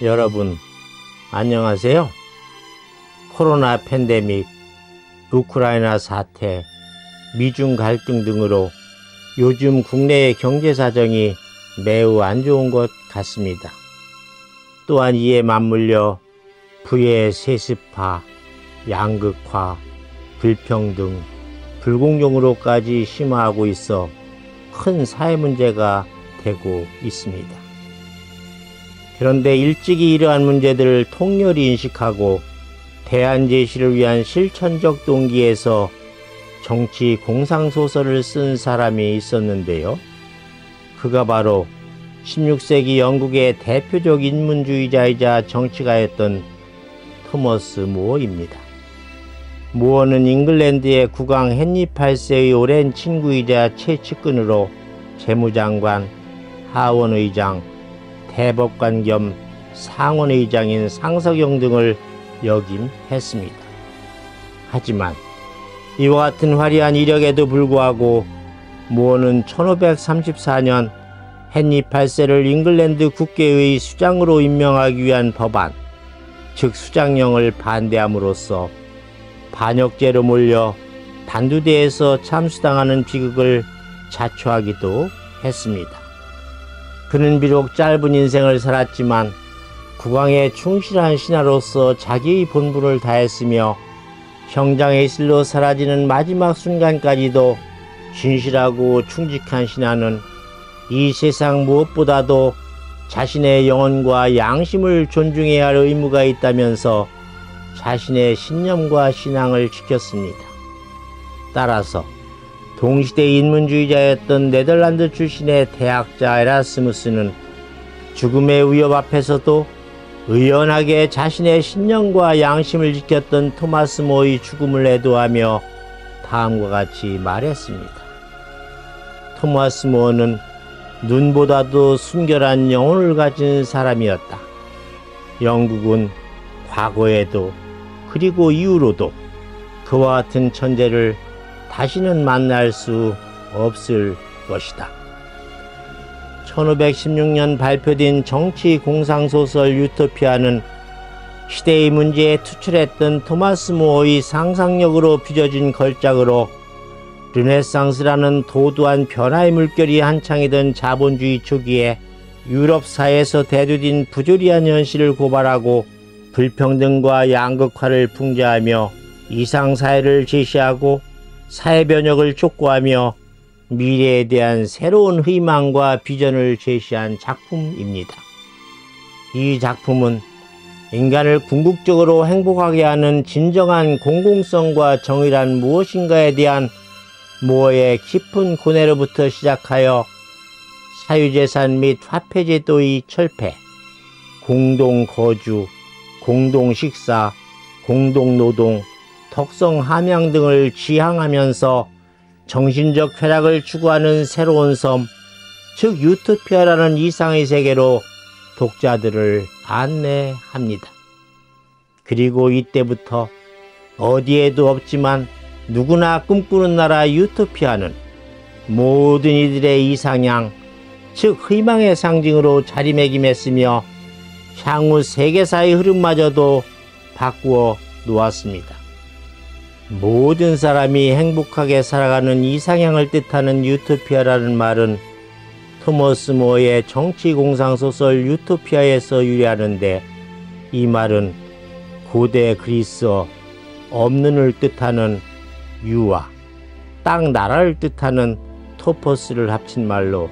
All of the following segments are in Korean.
여러분, 안녕하세요. 코로나 팬데믹, 우크라이나 사태, 미중 갈등 등으로 요즘 국내의 경제 사정이 매우 안 좋은 것 같습니다. 또한 이에 맞물려 부의 세습화, 양극화, 불평등, 불공정으로까지 심화하고 있어 큰 사회 문제가 되고 있습니다. 그런데 일찍이 이러한 문제들을 통렬히 인식하고 대안 제시를 위한 실천적 동기에서 정치 공상소설을 쓴 사람이 있었는데요. 그가 바로 16세기 영국의 대표적 인문주의자이자 정치가였던 토머스 모어입니다. 모어는 잉글랜드의 국왕 헨리 8세의 오랜 친구이자 최측근으로 재무장관, 하원의장, 대법관 겸 상원의장인 상석영 등을 역임했습니다. 하지만 이와 같은 화려한 이력에도 불구하고 모어는 1534년 헨리 8세를 잉글랜드 국회의 수장으로 임명하기 위한 법안, 즉 수장령을 반대함으로써 반역죄로 몰려 단두대에서 참수당하는 비극을 자초하기도 했습니다. 그는 비록 짧은 인생을 살았지만 국왕에 충실한 신하로서 자기의 본분을 다했으며 형장의 실로 사라지는 마지막 순간까지도 진실하고 충직한 신하는 이 세상 무엇보다도 자신의 영혼과 양심을 존중해야 할 의무가 있다면서 자신의 신념과 신앙을 지켰습니다. 따라서 동시대 인문주의자였던 네덜란드 출신의 대학자 에라스무스는 죽음의 위협 앞에서도 의연하게 자신의 신념과 양심을 지켰던 토마스 모어의 죽음을 애도하며 다음과 같이 말했습니다. 토마스 모어는 눈보다도 순결한 영혼을 가진 사람이었다. 영국은 과거에도 그리고 이후로도 그와 같은 천재를 다시는 만날 수 없을 것이다. 1516년 발표된 정치 공상소설 유토피아는 시대의 문제에 투철했던 토마스 모어의 상상력으로 빚어진 걸작으로 르네상스라는 도도한 변화의 물결이 한창이던 자본주의 초기에 유럽 사회에서 대두된 부조리한 현실을 고발하고 불평등과 양극화를 풍자하며 이상사회를 제시하고 사회변혁을 촉구하며 미래에 대한 새로운 희망과 비전을 제시한 작품입니다. 이 작품은 인간을 궁극적으로 행복하게 하는 진정한 공공성과 정의란 무엇인가에 대한 모어의 깊은 고뇌로부터 시작하여 사유재산 및 화폐제도의 철폐, 공동거주, 공동식사, 공동노동, 덕성함양 등을 지향하면서 정신적 쾌락을 추구하는 새로운 섬, 즉 유토피아라는 이상의 세계로 독자들을 안내합니다. 그리고 이때부터 어디에도 없지만 누구나 꿈꾸는 나라 유토피아는 모든 이들의 이상향, 즉 희망의 상징으로 자리매김했으며 향후 세계사의 흐름마저도 바꾸어 놓았습니다. 모든 사람이 행복하게 살아가는 이상향을 뜻하는 유토피아라는 말은 토머스 모어의 정치 공상소설 유토피아에서 유래하는데, 이 말은 고대 그리스어 없는을 뜻하는 유와 땅 나라를 뜻하는 토포스를 합친 말로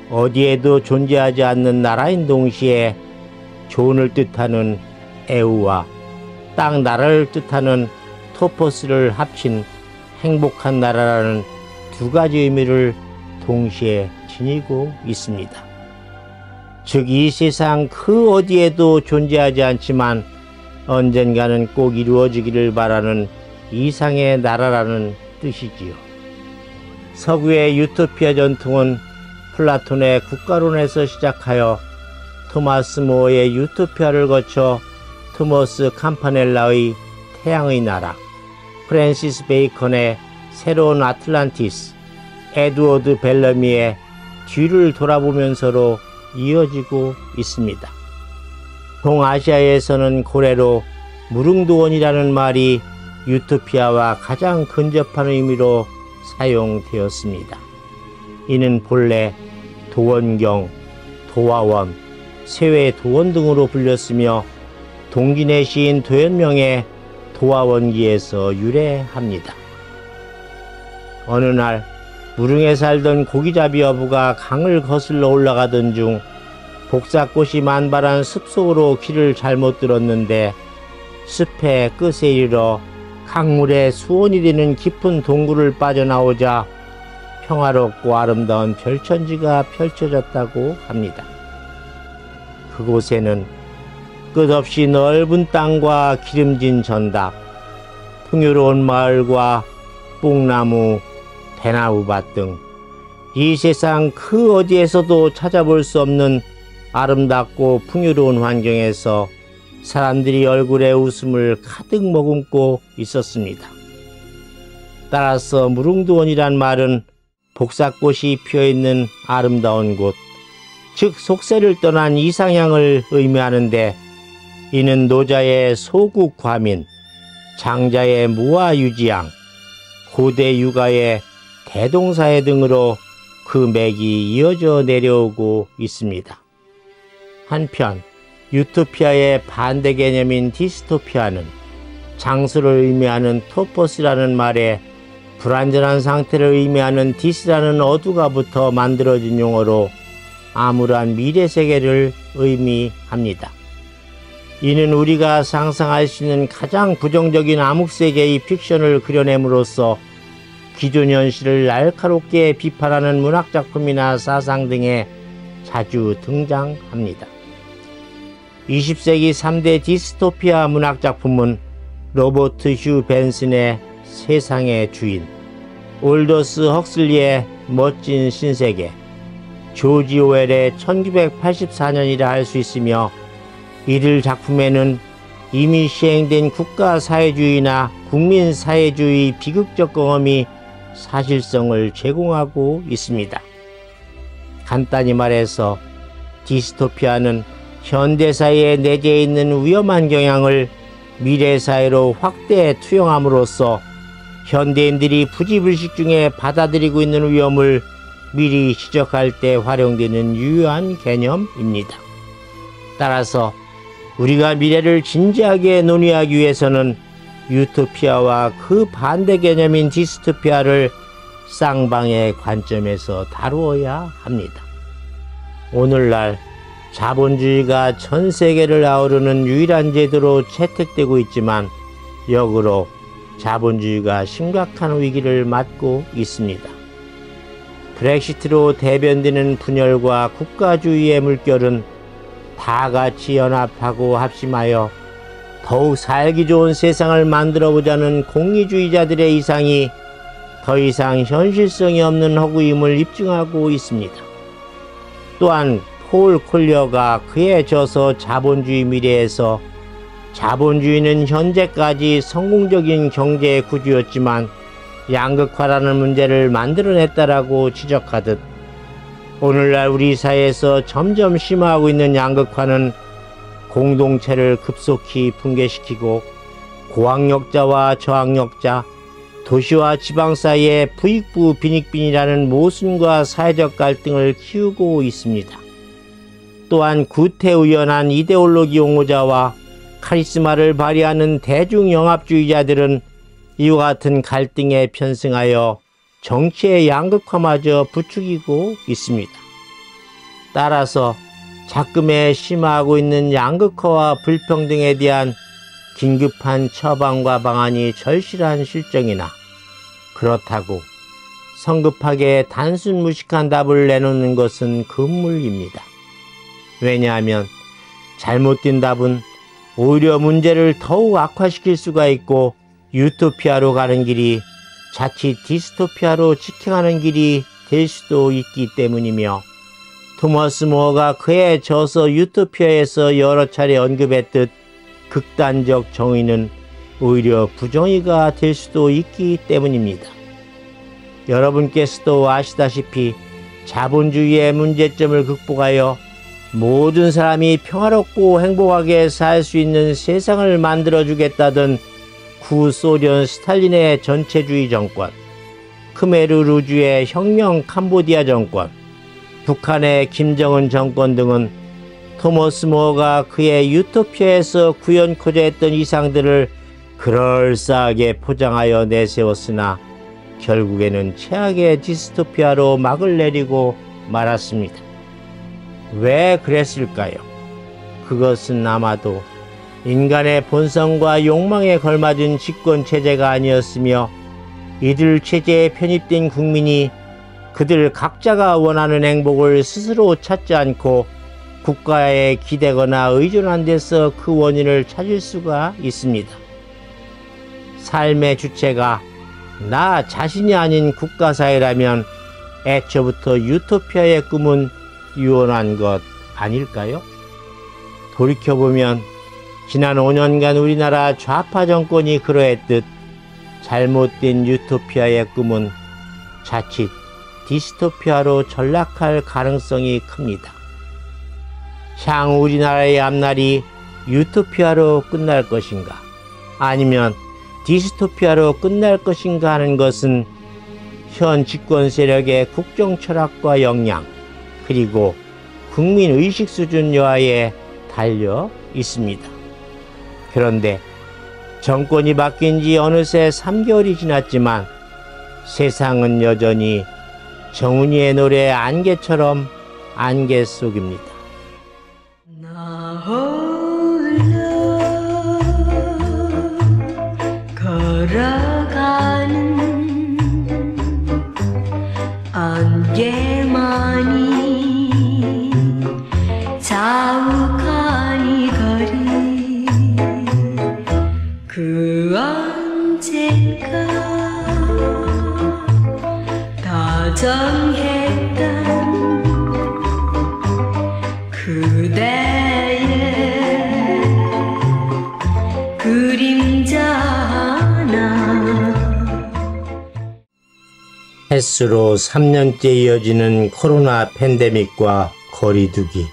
어디에도 존재하지 않는 나라인 동시에 존을 뜻하는 에우와 땅 나라를 뜻하는 토포스를 합친 행복한 나라라는 두 가지 의미를 동시에 지니고 있습니다. 즉 이 세상 그 어디에도 존재하지 않지만 언젠가는 꼭 이루어지기를 바라는 이상의 나라라는 뜻이지요. 서구의 유토피아 전통은 플라톤의 국가론에서 시작하여 토마스 모어의 유토피아를 거쳐 토머스 캠파넬라의 태양의 나라, 프랜시스 베이컨의 새로운 아틀란티스, 에드워드 벨러미의 뒤를 돌아보면서로 이어지고 있습니다. 동아시아에서는 고래로 무릉도원이라는 말이 유토피아와 가장 근접한 의미로 사용되었습니다. 이는 본래 도원경, 도화원, 세외도원 등으로 불렸으며 동진의 시인 도연명의 도화원기에서 유래합니다. 어느 날 무릉에 살던 고기잡이 어부가 강을 거슬러 올라가던 중 복사꽃이 만발한 숲속으로 길을 잘못 들었는데 숲의 끝에 이르러 강물에 수온이 되는 깊은 동굴을 빠져나오자 평화롭고 아름다운 별천지가 펼쳐졌다고 합니다. 그곳에는 끝없이 넓은 땅과 기름진 전답, 풍요로운 마을과 뽕나무, 대나무밭 등 이 세상 그 어디에서도 찾아볼 수 없는 아름답고 풍요로운 환경에서 사람들이 얼굴에 웃음을 가득 머금고 있었습니다. 따라서 무릉도원이란 말은 복사꽃이 피어있는 아름다운 곳, 즉 속세를 떠난 이상향을 의미하는데, 이는 노자의 소국과민, 장자의 무아유지양, 고대 육아의 대동사해 등으로 그 맥이 이어져 내려오고 있습니다. 한편 유토피아의 반대 개념인 디스토피아는 장수를 의미하는 토포스라는 말에 불완전한 상태를 의미하는 디스라는 어두가 붙어 만들어진 용어로 암울한 미래 세계를 의미합니다. 이는 우리가 상상할 수 있는 가장 부정적인 암흑세계의 픽션을 그려냄으로써 기존 현실을 날카롭게 비판하는 문학작품이나 사상 등에 자주 등장합니다. 20세기 3대 디스토피아 문학작품은 로버트 휴 벤슨의 세상의 주인, 올더스 헉슬리의 멋진 신세계, 조지 오웰의 1984년이라 할 수 있으며, 이들 작품에는 이미 시행된 국가사회주의나 국민사회주의 비극적 경험이 사실성을 제공하고 있습니다. 간단히 말해서 디스토피아는 현대사회에 내재해 있는 위험한 경향을 미래사회로 확대 투영함으로써 현대인들이 부지불식 중에 받아들이고 있는 위험을 미리 시적할 때 활용되는 유효한 개념입니다. 따라서 우리가 미래를 진지하게 논의하기 위해서는 유토피아와 그 반대 개념인 디스토피아를 쌍방의 관점에서 다루어야 합니다. 오늘날 자본주의가 전 세계를 아우르는 유일한 제도로 채택되고 있지만, 역으로 자본주의가 심각한 위기를 맞고 있습니다. 브렉시트로 대변되는 분열과 국가주의의 물결은 다 같이 연합하고 합심하여 더욱 살기 좋은 세상을 만들어보자는 공리주의자들의 이상이 더 이상 현실성이 없는 허구임을 입증하고 있습니다. 또한 폴 콜려가 그에 져서 자본주의 미래에서 자본주의는 현재까지 성공적인 경제 구조였지만 양극화라는 문제를 만들어냈다라고 지적하듯, 오늘날 우리 사회에서 점점 심화하고 있는 양극화는 공동체를 급속히 붕괴시키고 고학력자와 저학력자, 도시와 지방 사이의 부익부 빈익빈이라는 모순과 사회적 갈등을 키우고 있습니다. 또한 구태의연한 이데올로기 옹호자와 카리스마를 발휘하는 대중영합주의자들은 이와 같은 갈등에 편승하여 정치의 양극화마저 부추기고 있습니다. 따라서 작금에 심화하고 있는 양극화와 불평등에 대한 긴급한 처방과 방안이 절실한 실정이나, 그렇다고 성급하게 단순 무식한 답을 내놓는 것은 금물입니다. 왜냐하면 잘못된 답은 오히려 문제를 더욱 악화시킬 수가 있고, 유토피아로 가는 길이 자칫 디스토피아로 직행하는 길이 될 수도 있기 때문이며, 토머스 모어가 그에 져서 유토피아에서 여러 차례 언급했듯 극단적 정의는 오히려 부정의가 될 수도 있기 때문입니다. 여러분께서도 아시다시피 자본주의의 문제점을 극복하여 모든 사람이 평화롭고 행복하게 살 수 있는 세상을 만들어주겠다던 구소련 스탈린의 전체주의 정권, 크메르 루주의 혁명 캄보디아 정권, 북한의 김정은 정권 등은 토머스 모어가 그의 유토피아에서 구현코자 했던 이상들을 그럴싸하게 포장하여 내세웠으나 결국에는 최악의 디스토피아로 막을 내리고 말았습니다. 왜 그랬을까요? 그것은 아마도 인간의 본성과 욕망에 걸맞은 집권체제가 아니었으며 이들 체제에 편입된 국민이 그들 각자가 원하는 행복을 스스로 찾지 않고 국가에 기대거나 의존한 데서 그 원인을 찾을 수가 있습니다. 삶의 주체가 나 자신이 아닌 국가사회라면 애초부터 유토피아의 꿈은 유언한 것 아닐까요? 돌이켜보면 지난 5년간 우리나라 좌파 정권이 그러했듯 잘못된 유토피아의 꿈은 자칫 디스토피아로 전락할 가능성이 큽니다. 향후 우리나라의 앞날이 유토피아로 끝날 것인가 아니면 디스토피아로 끝날 것인가 하는 것은 현 집권 세력의 국정 철학과 역량 그리고 국민 의식 수준 여하에 달려 있습니다. 그런데 정권이 바뀐 지 어느새 3개월이 지났지만 세상은 여전히 정은이의 노래 안개처럼 안개 속입니다. 나 홀로 걸어가는 안개만이 자욱한 이 거리 그 언젠가 다정했던 그대의 그림자 하나. 햇수로 3년째 이어지는 코로나 팬데믹과 거리두기.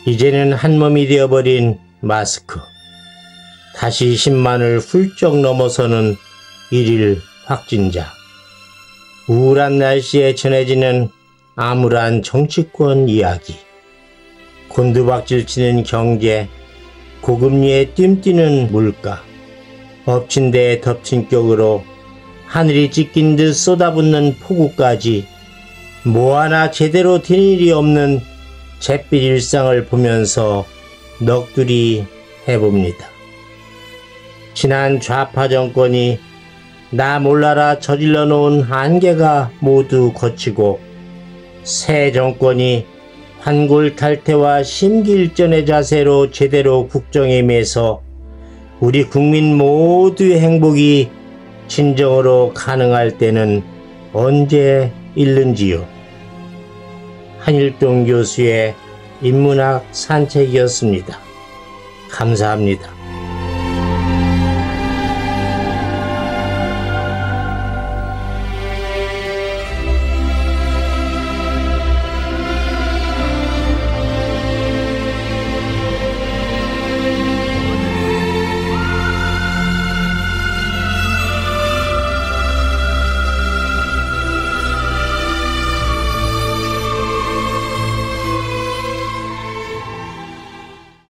이제는 한몸이 되어버린 마스크. 다시 10만을 훌쩍 넘어서는 일일 확진자. 우울한 날씨에 전해지는 암울한 정치권 이야기. 곤두박질치는 경제, 고금리에 뜀뛰는 물가, 엎친 데에 덮친 격으로 하늘이 찢긴 듯 쏟아붓는 폭우까지 뭐 하나 제대로 된 일이 없는 잿빛 일상을 보면서 넋두리 해봅니다. 지난 좌파 정권이 나 몰라라 저질러 놓은 한계가 모두 거치고 새 정권이 환골탈태와 심기일전의 자세로 제대로 국정에 임해서 우리 국민 모두의 행복이 진정으로 가능할 때는 언제 있는지요. 한일동 교수의 인문학 산책이었습니다. 감사합니다.